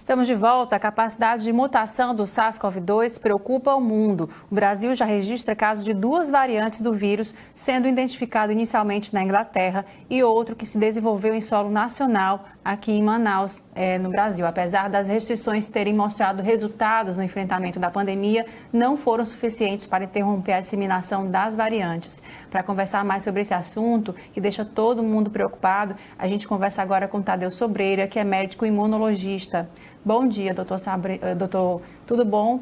Estamos de volta. A capacidade de mutação do SARS-CoV-2 preocupa o mundo. O Brasil já registra casos de 2 variantes do vírus, sendo identificado inicialmente na Inglaterra e outro que se desenvolveu em solo nacional aqui em Manaus, no Brasil. Apesar das restrições terem mostrado resultados no enfrentamento da pandemia, não foram suficientes para interromper a disseminação das variantes. Para conversar mais sobre esse assunto, que deixa todo mundo preocupado, a gente conversa agora com Tadeu Sobreira, que é médico imunologista. Bom dia, doutor, tudo bom?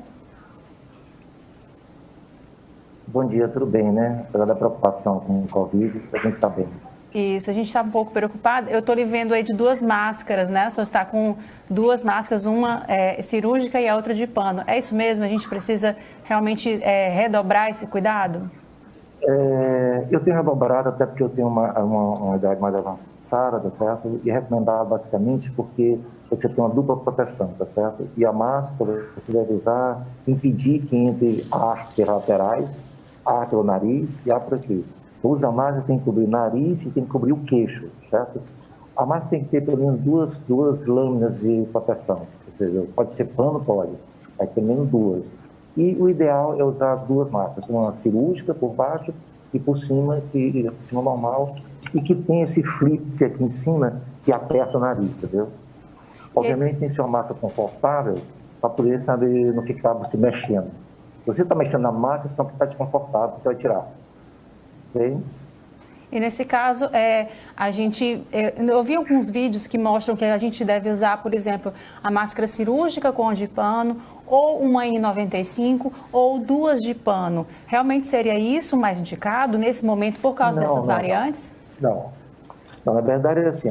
Bom dia, tudo bem, né? Apesar da preocupação com o Covid, a gente está bem. Isso, a gente está um pouco preocupado. Eu estou lhe vendo aí de 2 máscaras, né? O senhor está com 2 máscaras, uma cirúrgica e a outra de pano. É isso mesmo? A gente precisa realmente redobrar esse cuidado? Eu tenho redobrado até porque eu tenho uma idade mais avançada, tá certo? E recomendado basicamente porque você tem uma dupla proteção, tá certo? E a máscara você deve usar, impedir que entre ar pelas laterais, ar pelo nariz e ar por aqui. Usa a máscara, tem que cobrir o nariz e tem que cobrir o queixo, certo? A máscara tem que ter pelo menos duas lâminas de proteção, ou seja, pode ser pano, pode, aí pelo menos 2. E o ideal é usar 2 máscaras, uma cirúrgica por baixo e por cima normal, e que tem esse flip aqui em cima que aperta o nariz, entendeu? Obviamente tem que ser uma máscara confortável para poder saber não ficar se mexendo. Se você está mexendo na máscara, senão fica desconfortável, você vai tirar. Okay? E nesse caso, eu vi alguns vídeos que mostram que a gente deve usar, por exemplo, a máscara cirúrgica com de pano, ou uma N95, ou 2 de pano. Realmente seria isso mais indicado nesse momento por causa dessas variantes? Não, na verdade é assim,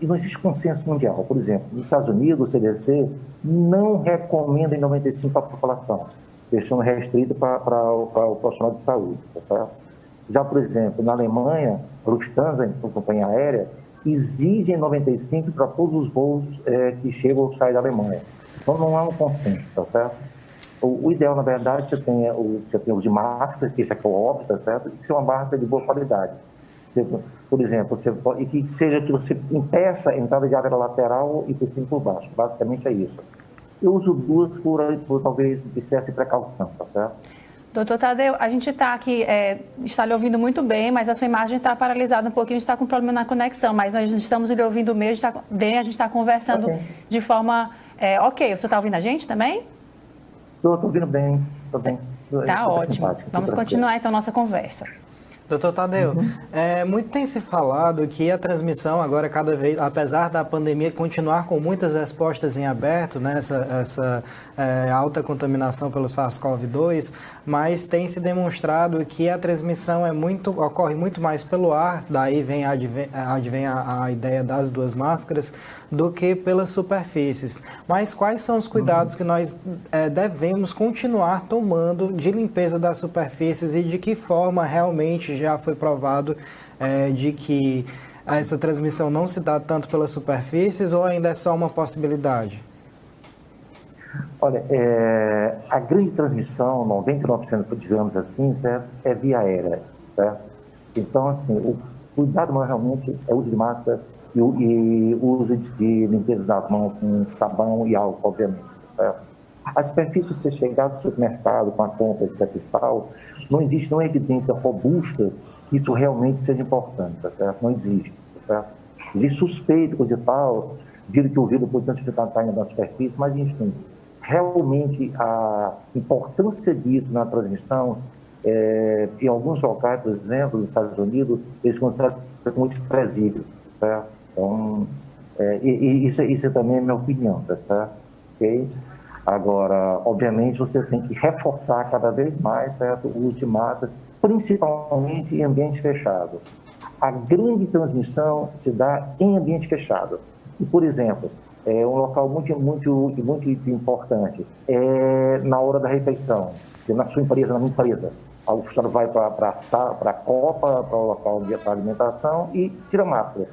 não existe consenso mundial. Por exemplo, nos Estados Unidos, o CDC não recomenda N95 para a população, deixando restrito para o profissional de saúde, tá certo? Já, por exemplo, na Alemanha, a Lufthansa, a companhia aérea, exige N95 para todos os voos que chegam ou saem da Alemanha. Então, não há um consenso, tá certo? O ideal, na verdade, você tem o de máscara, que esse aqui é o óbvio, tá certo? E que seja uma máscara de boa qualidade. Por exemplo, e que seja que você impeça a entrada de ar pela lateral e por cima e por baixo. Basicamente é isso. Eu uso 2 por talvez excesso de precaução, tá certo? Doutor Tadeu, a gente está aqui, está lhe ouvindo muito bem, mas a sua imagem está paralisada um pouquinho, a gente está com problema na conexão, mas nós estamos lhe ouvindo mesmo, a gente está conversando de forma ok. O senhor está ouvindo a gente também? Estou ouvindo bem, estou bem. Está ótimo. Vamos continuar então a nossa conversa. Doutor Tadeu, muito tem se falado que a transmissão agora cada vez, apesar da pandemia continuar com muitas respostas em aberto, né, essa alta contaminação pelo SARS-CoV-2, mas tem se demonstrado que a transmissão ocorre muito mais pelo ar, daí advém a ideia das 2 máscaras, do que pelas superfícies. Mas quais são os cuidados que nós devemos continuar tomando de limpeza das superfícies e de que forma realmente já foi provado de que essa transmissão não se dá tanto pelas superfícies ou ainda é só uma possibilidade? Olha, a grande transmissão, 99%, digamos assim, certo, é via aérea, certo? Então, assim, o cuidado maior realmente é o uso de máscara e o uso de limpeza das mãos com sabão e álcool, obviamente, certo? A superfície, se você chegar no supermercado com a compra, etc e tal, não existe nenhuma evidência robusta que isso realmente seja importante, tá certo? Não existe, tá certo? Existe suspeito, coisa e tal, viram que o vírus pode estar na superfície, mas enfim, realmente a importância disso na transmissão, em alguns locais, por exemplo, nos Estados Unidos, eles consideram muito desprezível, certo? Então, isso também é minha opinião, tá certo? Okay? Agora, obviamente, você tem que reforçar cada vez mais, certo, o uso de máscara, principalmente em ambiente fechado. A grande transmissão se dá em ambiente fechado. E, por exemplo, um local muito importante é na hora da refeição, na sua empresa, na minha empresa. O funcionário vai para a copa, para o local de alimentação e tira a máscara.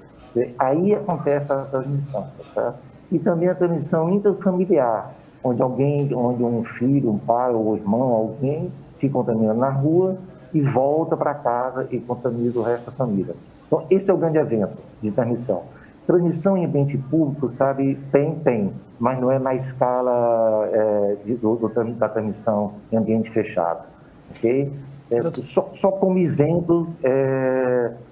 Aí acontece a transmissão, tá certo? E também a transmissão interfamiliar, onde um filho, um pai ou irmão, alguém se contamina na rua e volta para casa e contamina o resto da família. Então, esse é o grande evento de transmissão. transmissão em ambiente público, sabe, tem, mas não é na escala da transmissão em ambiente fechado, ok? Só como exemplo,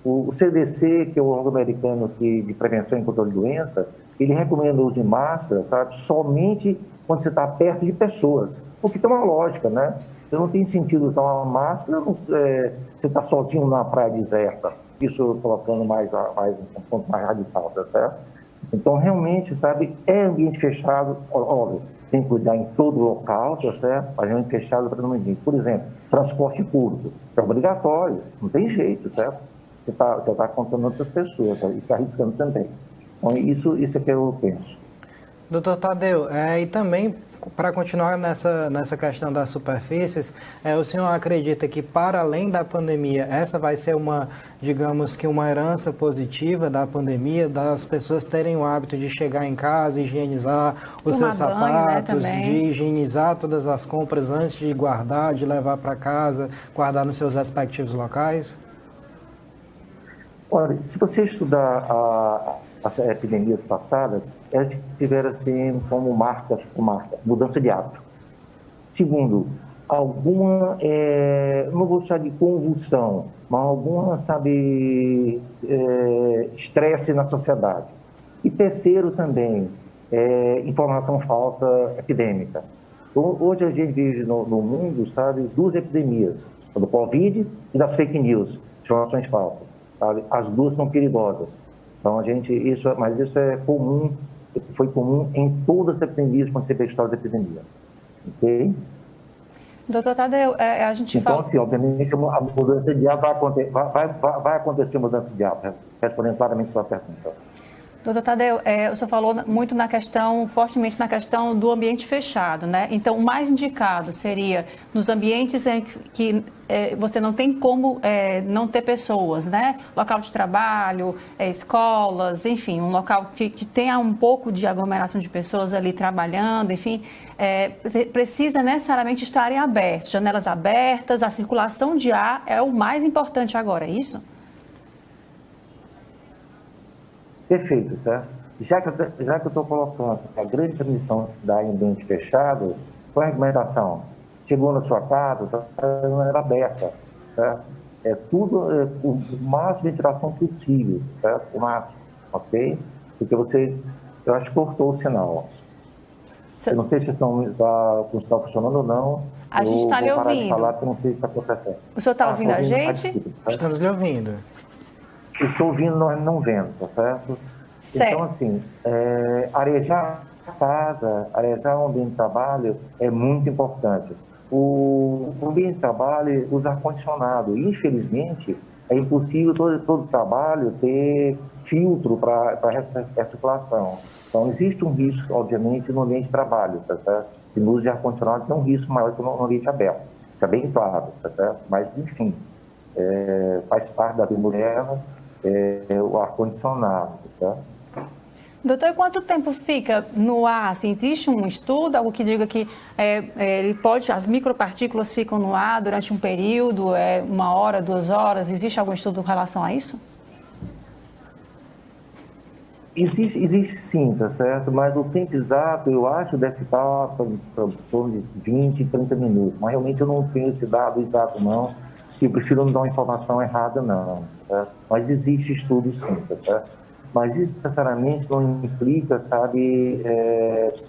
o CDC, que é o órgão americano de prevenção e controle de doença, ele recomenda o uso de máscara, sabe, somente quando você está perto de pessoas, porque tem uma lógica, né? Não tem sentido usar uma máscara você está sozinho na praia deserta, isso colocando um ponto mais radical, tá certo? Então, realmente, sabe, é ambiente fechado, óbvio, tem que cuidar em todo local, tá certo? Mas ambiente fechado para não ninguém. Por exemplo, transporte público, é obrigatório, não tem jeito, certo? Você tá contando outras pessoas, tá? E se arriscando também. Então, isso é que eu penso. Doutor Tadeu, e também, para continuar nessa questão das superfícies, o senhor acredita que, para além da pandemia, essa vai ser digamos que uma herança positiva da pandemia, das pessoas terem o hábito de chegar em casa, higienizar os seus sapatos, né, de higienizar todas as compras antes de guardar, de levar para casa, guardar nos seus respectivos locais? Olha, se você estudar as epidemias passadas, elas tiveram assim como marca, mudança de hábito. Segundo, alguma, não vou chamar de convulsão, mas alguma, sabe, estresse na sociedade. E terceiro também, informação falsa epidêmica. Hoje a gente vive no mundo, sabe, duas epidemias, a do Covid e das fake news, informações falsas. Sabe? As duas são perigosas. Então, mas isso é comum, foi comum em todas as epidemias quando você vê a história da epidemia. Ok? Doutor Tadeu, a gente então, fala... assim, obviamente, a mudança de hábito vai acontecer mudança de hábito, respondendo claramente a sua pergunta. Doutor Tadeu, o senhor falou muito fortemente na questão do ambiente fechado, né? Então, o mais indicado seria nos ambientes em que você não tem como não ter pessoas, né? Local de trabalho, escolas, enfim, um local que tenha um pouco de aglomeração de pessoas ali trabalhando, enfim, precisa necessariamente estarem abertos, janelas abertas, a circulação de ar é o mais importante agora, é isso? Perfeito, certo? Já que eu estou colocando a grande transmissão da em ambiente fechado, qual é a recomendação? Chegou na sua casa, está de maneira aberta, certo? O máximo de ventilação possível, certo? O máximo, ok? Porque eu acho que cortou o sinal. Eu não sei se está funcionando ou não. A gente está lhe ouvindo. De falar, porque eu não sei se está acontecendo. O senhor está ouvindo a gente? Estamos lhe ouvindo. Eu estou ouvindo, não vendo, tá certo? Certo. Então, assim, arejar a casa, arejar o ambiente de trabalho é muito importante. O ambiente de trabalho usa ar-condicionado. Infelizmente, é impossível todo trabalho ter filtro para a circulação. Então, existe um risco, obviamente, no ambiente de trabalho, tá certo? E no uso de ar-condicionado tem um risco maior que no ambiente aberto. Isso é bem claro, tá certo? Mas, enfim, faz parte da vida moderna. O ar-condicionado, certo? Doutor, quanto tempo fica no ar? Assim, existe um estudo, algo que diga que as micropartículas ficam no ar durante um período, 1 hora, 2 horas? Existe algum estudo em relação a isso? Existe sim, tá certo? Mas o tempo exato, eu acho, deve ficar em torno de 20, 30 minutos. Mas realmente eu não tenho esse dado exato, não. Eu prefiro não dar uma informação errada, não. Tá? Mas existe estudo sim, tá certo? Mas isso necessariamente não implica, sabe,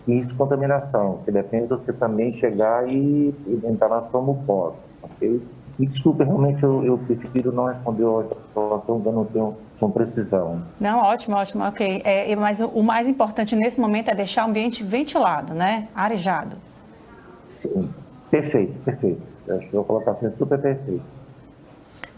risco de contaminação, que depende de você também chegar e entrar na tromboposa, ok? Me desculpe, realmente eu prefiro não responder a informação que eu não tenho com precisão. Não, ótimo, ok. Mas o mais importante nesse momento é deixar o ambiente ventilado, né? Arejado. Sim, perfeito. Acho que eu vou colocar assim, super perfeito.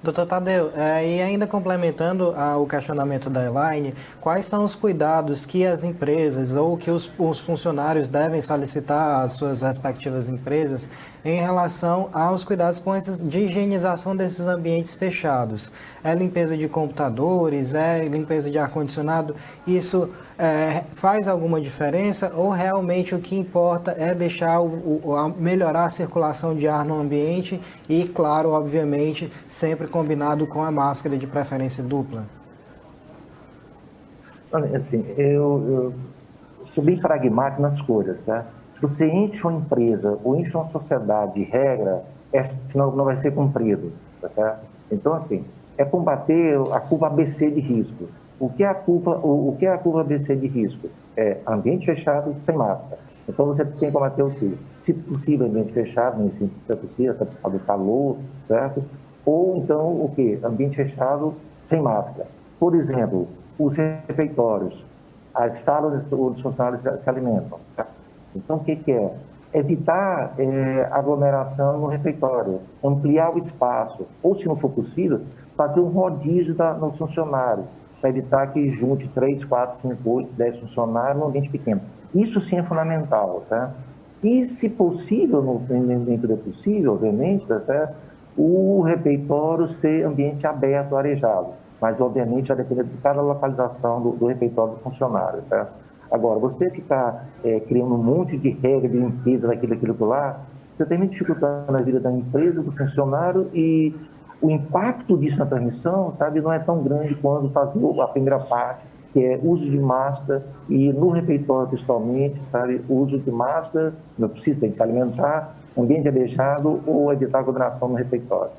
Doutor Tadeu, e ainda complementando o questionamento da Elaine, quais são os cuidados que as empresas ou que os funcionários devem solicitar às suas respectivas empresas em relação aos cuidados de higienização desses ambientes fechados? É limpeza de computadores, é limpeza de ar-condicionado? Isso faz alguma diferença ou realmente o que importa é deixar melhorar a circulação de ar no ambiente e, claro, obviamente, sempre combinado com a máscara de preferência dupla? Assim, eu sou bem pragmático nas coisas, tá? Se você enche uma empresa ou enche uma sociedade de regra, não vai ser cumprido, tá certo? Então, assim, é combater a curva ABC de risco. O que é a curva ABC de risco? É ambiente fechado sem máscara. Então, você tem que combater o quê? Se possível, ambiente fechado, nem sempre é possível, por causa do calor, certo? Ou, então, o quê? Ambiente fechado sem máscara. Por exemplo, os refeitórios, as salas onde os funcionários se alimentam. Tá? Então, o que é? Evitar aglomeração no refeitório, ampliar o espaço, ou, se não for possível, fazer um rodízio nos funcionários, para evitar que junte 3, 4, 5, 8, 10 funcionários num ambiente pequeno. Isso sim é fundamental, tá? E, se possível, dentro do possível, obviamente, tá certo? O refeitório ser ambiente aberto, arejado, mas, obviamente, vai depender de cada localização do refeitório do funcionário, certo? Agora, você ficar criando um monte de regra de limpeza daquilo lá, você termina dificultando a vida da empresa, do funcionário, e o impacto disso na transmissão, sabe, não é tão grande quando fazer a primeira parte, que é uso de máscara, e no refeitório, principalmente, sabe, o uso de máscara, não precisa, tem que se alimentar, ambiente arejado ou evitar aglomeração no refeitório.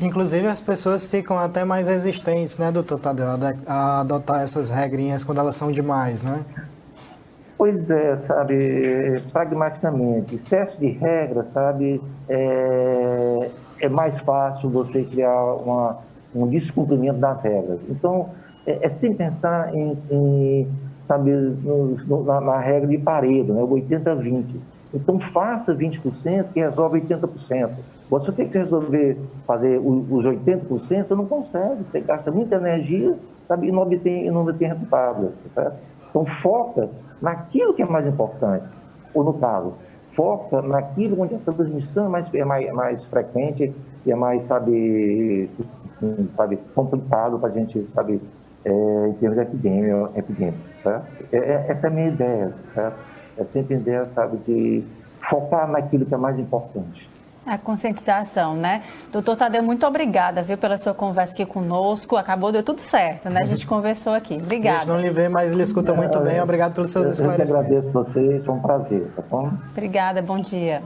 Inclusive, as pessoas ficam até mais resistentes, né, doutor Tadeu, a adotar essas regrinhas quando elas são demais, né? Pois é, sabe, pragmaticamente, excesso de regra, sabe, é mais fácil você criar um descumprimento das regras. Então, é sempre pensar sabe, na regra de Pareto, né, o 80-20. Então, faça 20% que resolve 80%. Mas se você quer resolver fazer os 80%, não consegue. Você gasta muita energia, sabe, e não obtém resultado, certo? Então, foca naquilo que é mais importante. Ou, no caso, foca naquilo onde a transmissão é mais frequente e é mais, sabe complicado para a gente, sabe, em termos epidêmicos, certo? Essa é a minha ideia, certo? É sempre a ideia, sabe, de focar naquilo que é mais importante. A conscientização, né? Doutor Tadeu, muito obrigada, viu, pela sua conversa aqui conosco. Deu tudo certo, né? A gente conversou aqui. Obrigada. A gente não lhe vê, mas ele escuta muito bem. Obrigado pelos seus esclarecimentos. Eu que agradeço a vocês, foi um prazer, tá bom? Obrigada, bom dia.